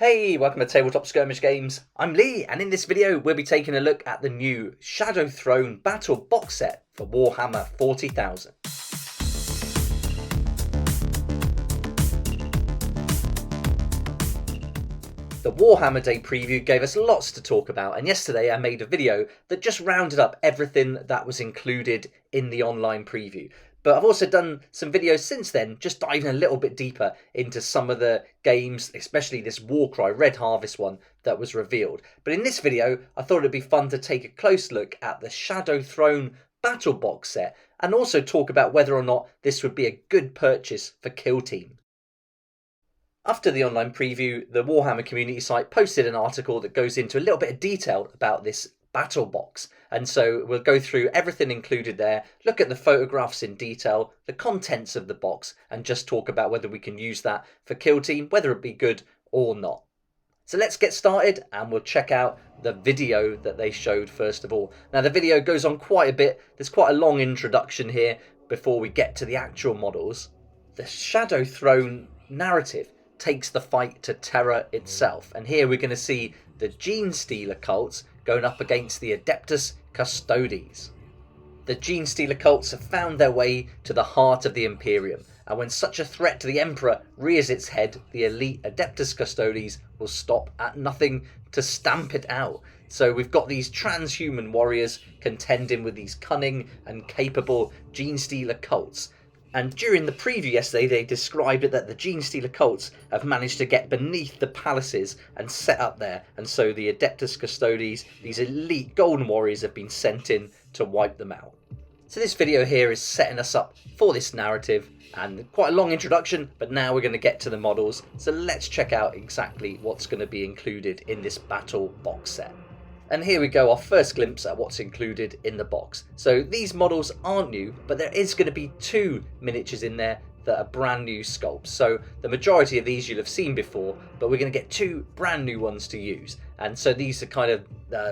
Hey, welcome to Tabletop Skirmish Games. I'm Lee, and in this video we'll be taking a look at the new Shadow Throne Battle box set for Warhammer 40,000. The Warhammer Day preview gave us lots to talk about, and yesterday I made a video that just rounded up everything that was included in the online preview. But I've also done some videos since then, just diving a little bit deeper into some of the games, especially this WARCRY Red Harvest one that was revealed. But in this video, I thought it'd be fun to take a close look at the Shadow Throne Battle box set, and also talk about whether or not this would be a good purchase for Kill Team. After the online preview, the Warhammer community site posted an article that goes into a little bit of detail about this battle box, and so we'll go through everything included there, look at the photographs in detail, the contents of the box, and just talk about whether we can use that for Kill Team, whether it be good or not. So let's get started, and we'll check out the video that they showed first of all. Now the video goes on quite a bit, there's quite a long introduction here before we get to the actual models. The Shadow Throne narrative takes the fight to terror itself, and here we're going to see the Genestealer cults going up against the Adeptus Custodes. The Genestealer cults have found their way to the heart of the Imperium, and when such a threat to the Emperor rears its head, the elite Adeptus Custodes will stop at nothing to stamp it out. So we've got these transhuman warriors contending with these cunning and capable Genestealer cults. And during the preview yesterday, they described it that the Genestealer cults have managed to get beneath the palaces and set up there. And so the Adeptus Custodes, these elite golden warriors, have been sent in to wipe them out. So this video here is setting us up for this narrative, and quite a long introduction, but now we're going to get to the models. So let's check out exactly what's going to be included in this battle box set. And here we go, our first glimpse at what's included in the box. So these models aren't new, but there is going to be two miniatures in there that are brand new sculpts. So the majority of these you'll have seen before, but we're going to get two brand new ones to use. And so these are kind of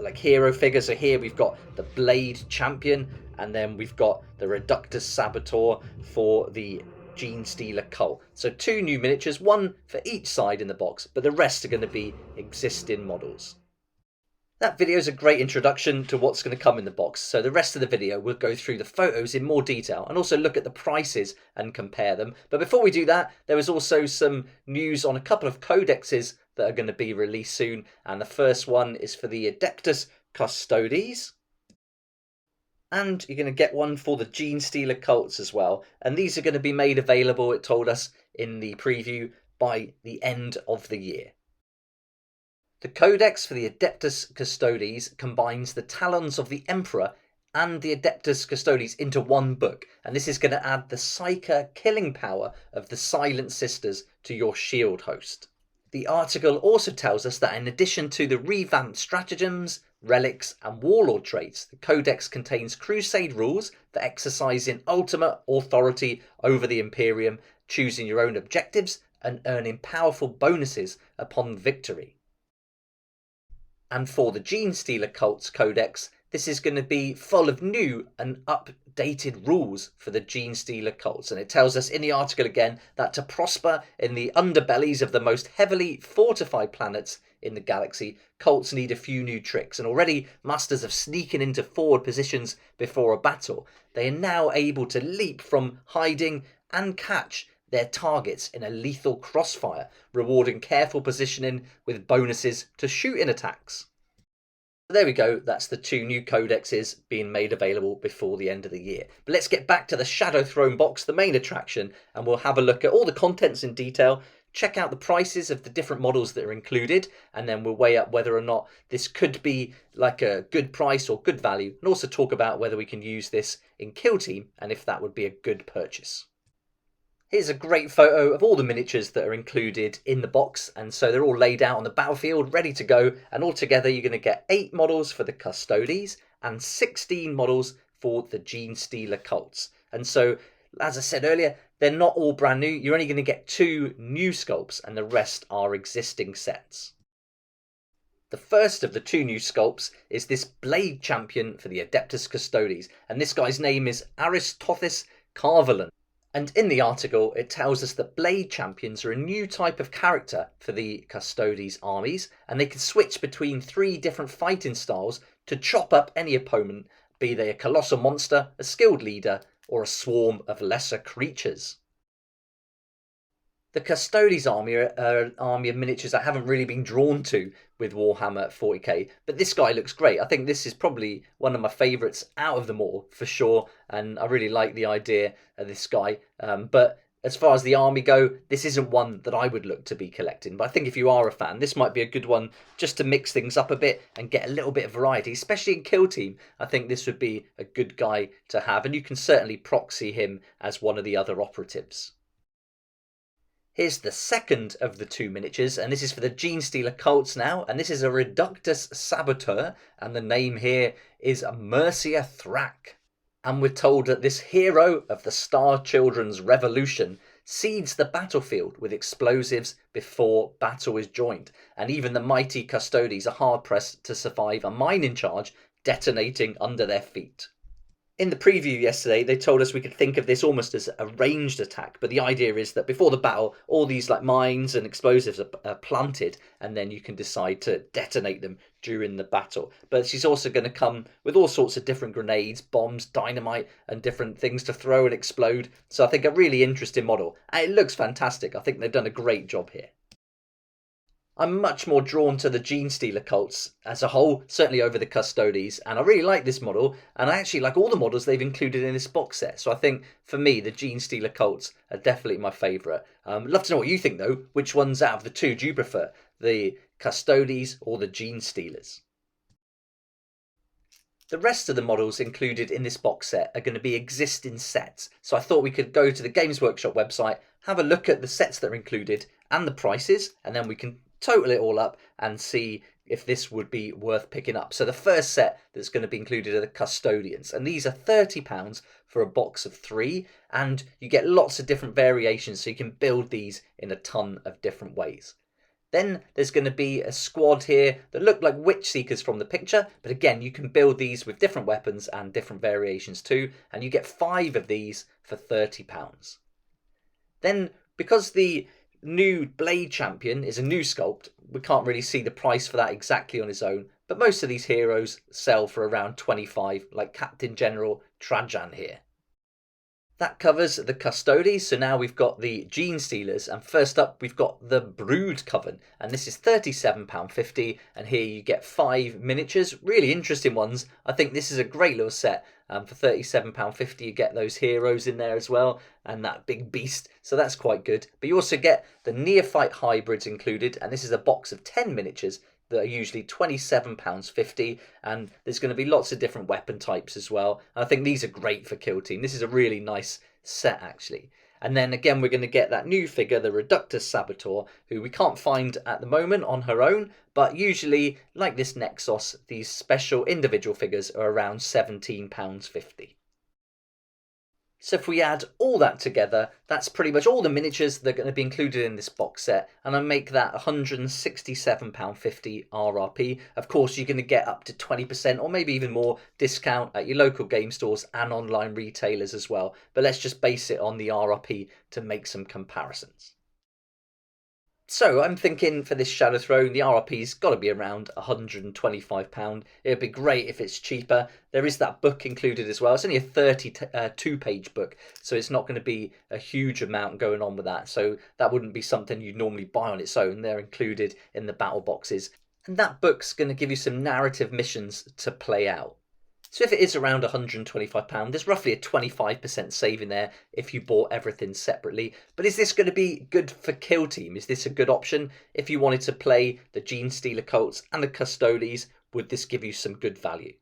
like hero figures. So here we've got the Blade Champion, and then we've got the Reductus Saboteur for the Genestealer cult. So two new miniatures, one for each side in the box, but the rest are going to be existing models. That video is a great introduction to what's going to come in the box, so the rest of the video we'll go through the photos in more detail and also look at the prices and compare them. But before we do that, there was also some news on a couple of codexes that are going to be released soon, and the first one is for the Adeptus Custodes, and you're going to get one for the Genestealer cults as well, and these are going to be made available, it told us in the preview, by the end of the year. The codex for the Adeptus Custodes combines the talons of the Emperor and the Adeptus Custodes into one book, and this is going to add the Psyker killing power of the Silent Sisters to your shield host. The article also tells us that in addition to the revamped stratagems, relics and warlord traits, the codex contains crusade rules for exercising ultimate authority over the Imperium, choosing your own objectives and earning powerful bonuses upon victory. And for the Genestealer cults codex, this is going to be full of new and updated rules for the Genestealer cults. And it tells us in the article again that to prosper in the underbellies of the most heavily fortified planets in the galaxy, cults need a few new tricks. And already masters of sneaking into forward positions before a battle, they are now able to leap from hiding and catch their targets in a lethal crossfire, rewarding careful positioning with bonuses to shooting attacks. There we go, that's the two new codexes being made available before the end of the year. But let's get back to the Shadow Throne box, the main attraction, and we'll have a look at all the contents in detail, check out the prices of the different models that are included, and then we'll weigh up whether or not this could be like a good price or good value, and also talk about whether we can use this in Kill Team and if that would be a good purchase. Here's a great photo of all the miniatures that are included in the box, and so they're all laid out on the battlefield ready to go, and altogether you're going to get 8 models for the Custodes and 16 models for the Genestealer cults. And so, as I said earlier, they're not all brand new, you're only going to get 2 new sculpts and the rest are existing sets. The first of the 2 new sculpts is this Blade Champion for the Adeptus Custodes, and this guy's name is Aristothis Carvelan. And in the article, it tells us that Blade Champions are a new type of character for the Custodes armies, and they can switch between 3 different fighting styles to chop up any opponent, be they a colossal monster, a skilled leader, or a swarm of lesser creatures. The Custodes army are an army of miniatures I haven't really been drawn to with Warhammer 40k, but this guy looks great. I think this is probably one of my favourites out of them all, for sure, and I really like the idea of this guy. But as far as the army go, this isn't one that I would look to be collecting, but I think if you are a fan, this might be a good one just to mix things up a bit and get a little bit of variety, especially in Kill Team. I think this would be a good guy to have, and you can certainly proxy him as one of the other operatives. Here's the second of the 2 miniatures, and this is for the Genestealer cults now, and this is a Reductus Saboteur, and the name here is Mercia Thrak. And we're told that this hero of the Star Children's revolution seeds the battlefield with explosives before battle is joined, and even the mighty Custodes are hard-pressed to survive a mining charge detonating under their feet. In the preview yesterday, they told us we could think of this almost as a ranged attack, but the idea is that before the battle, all these like mines and explosives are planted, and then you can decide to detonate them during the battle. But she's also going to come with all sorts of different grenades, bombs, dynamite, and different things to throw and explode. So I think a really interesting model, and it looks fantastic. I think they've done a great job here. I'm much more drawn to the Genestealer cults as a whole, certainly over the Custodes, and I really like this model, and I actually like all the models they've included in this box set. So I think, for me, the Genestealer cults are definitely my favourite. I'd love to know what you think, though. Which ones out of the 2 do you prefer? The Custodes or the Genestealers? The rest of the models included in this box set are going to be existing sets, so I thought we could go to the Games Workshop website, have a look at the sets that are included and the prices, and then we can total it all up and see if this would be worth picking up. So the first set that's going to be included are the Custodians, and these are £30 for a box of 3, and you get lots of different variations, so you can build these in a ton of different ways. Then there's going to be a squad here that look like Witch Seekers from the picture, but again, you can build these with different weapons and different variations too, and you get 5 of these for £30. Then, because the new Blade Champion is a new sculpt, we can't really see the price for that exactly on its own, but most of these heroes sell for around 25, like Captain General Trajan here. That covers the Custodes, so now we've got the Genestealers, and first up we've got the Brood Coven, and this is £37.50, and here you get 5 miniatures, really interesting ones. I think this is a great little set. For £37.50 you get those heroes in there as well, and that big beast, so that's quite good. But you also get the Neophyte hybrids included, and this is a box of 10 miniatures that are usually £27.50, and there's going to be lots of different weapon types as well. And I think these are great for Kill Team. This is a really nice set actually. And then again, we're going to get that new figure, the Reductus Saboteur, who we can't find at the moment on her own, but usually, like this Nexus, these special individual figures are around £17.50. So if we add all that together, that's pretty much all the miniatures that are going to be included in this box set, and I make that £167.50 RRP. Of course, you're going to get up to 20% or maybe even more discount at your local game stores and online retailers as well. But let's just base it on the RRP to make some comparisons. So I'm thinking for this Shadow Throne, the RRP's got to be around £125. It would be great if it's cheaper. There is that book included as well. It's only a 32-page book, so it's not going to be a huge amount going on with that. So that wouldn't be something you'd normally buy on its own. They're included in the battle boxes. And that book's going to give you some narrative missions to play out. So if it is around £125, there's roughly a 25% saving there if you bought everything separately. But is this going to be good for Kill Team? Is this a good option? If you wanted to play the Genestealer cults and the Custodes, would this give you some good value?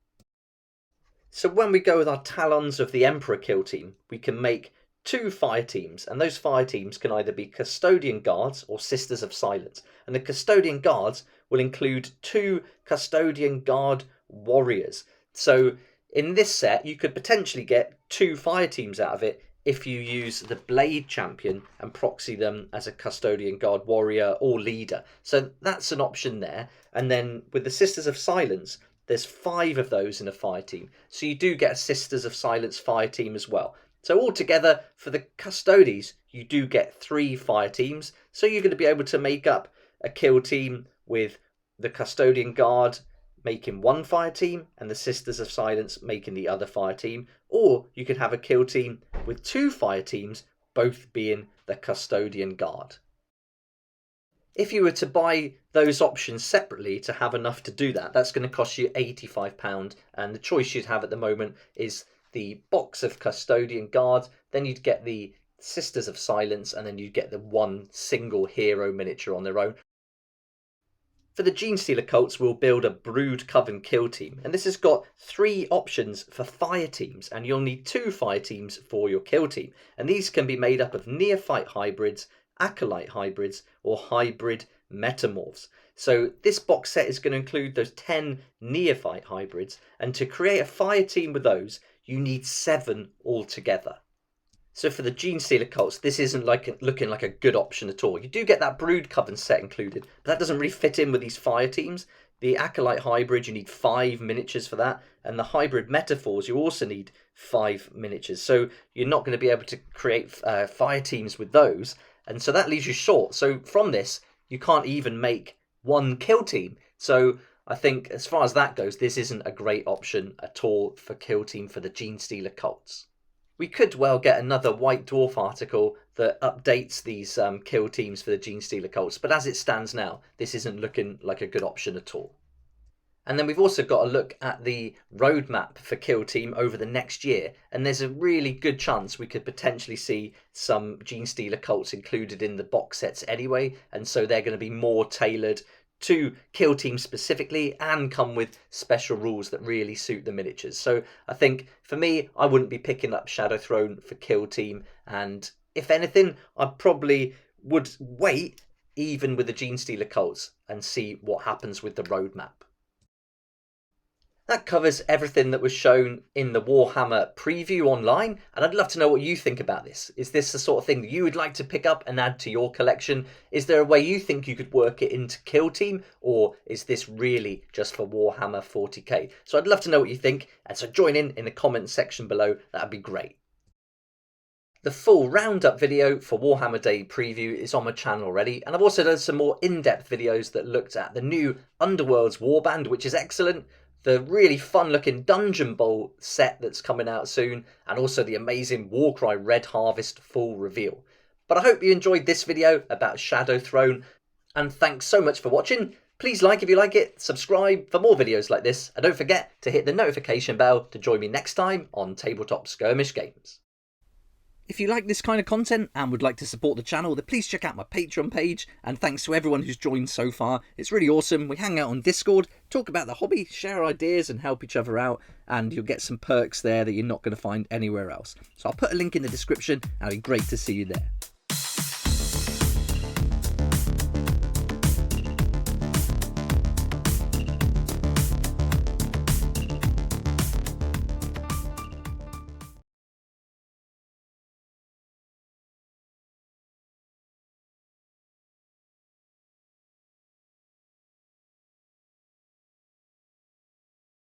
So when we go with our Talons of the Emperor Kill Team, we can make 2 fire teams, and those fire teams can either be Custodian Guards or Sisters of Silence. And the Custodian Guards will include 2 Custodian Guard Warriors. So in this set, you could potentially get 2 fire teams out of it if you use the Blade Champion and proxy them as a Custodian Guard Warrior or Leader. So that's an option there. And then with the Sisters of Silence, there's 5 of those in a fire team. So you do get a Sisters of Silence fire team as well. So altogether, for the Custodes, you do get 3 fire teams. So you're going to be able to make up a kill team with the Custodian Guard making 1 fire team and the Sisters of Silence making the other fire team. Or you could have a kill team with 2 fire teams, both being the Custodian Guard. If you were to buy those options separately to have enough to do that, that's going to cost you £85. And the choice you'd have at the moment is the box of Custodian Guard, then you'd get the Sisters of Silence, and then you'd get the 1 single hero miniature on their own. For the Genestealer cults, we'll build a Brood Coven kill team, and this has got 3 options for fire teams, and you'll need 2 fire teams for your kill team. And these can be made up of Neophyte hybrids, Acolyte hybrids, or hybrid metamorphs. So this box set is going to include those 10 Neophyte hybrids, and to create a fire team with those, you need 7 altogether. So for the Genestealer cults, this isn't looking like a good option at all. You do get that Brood Coven set included, but that doesn't really fit in with these fire teams. The Acolyte hybrid, you need 5 miniatures for that, and the hybrid metaphors, you also need 5 miniatures. So you're not going to be able to create fire teams with those, and so that leaves you short. So from this, you can't even make 1 kill team. So I think as far as that goes, this isn't a great option at all for kill team for the Genestealer cults. We could well get another White Dwarf article that updates these kill teams for the Genestealer cults, but as it stands now, this isn't looking like a good option at all. And then we've also got a look at the roadmap for kill team over the next year, and there's a really good chance we could potentially see some Genestealer cults included in the box sets anyway, and so they're going to be more tailored to kill team specifically and come with special rules that really suit the miniatures. So I think for me, I wouldn't be picking up Shadow Throne for kill team, and if anything, I probably would wait even with the Genestealer cults and see what happens with the roadmap. That covers everything that was shown in the Warhammer preview online, and I'd love to know what you think about this. Is this the sort of thing that you would like to pick up and add to your collection? Is there a way you think you could work it into Kill Team, or is this really just for Warhammer 40k? So I'd love to know what you think, and so join in the comments section below. That'd be great. The full roundup video for Warhammer Day preview is on my channel already, and I've also done some more in-depth videos that looked at the new Underworlds Warband, which is excellent, the really fun looking Dungeon Bowl set that's coming out soon, and also the amazing WARCRY Red Harvest full reveal. But I hope you enjoyed this video about Shadow Throne, and thanks so much for watching. Please like if you like it, subscribe for more videos like this, and don't forget to hit the notification bell to join me next time on Tabletop Skirmish Games. If you like this kind of content and would like to support the channel, then please check out my Patreon page, and thanks to everyone who's joined so far. It's really awesome. We hang out on Discord, talk about the hobby, share ideas and help each other out, and you'll get some perks there that you're not going to find anywhere else. So I'll put a link in the description, and it'd be great to see you there.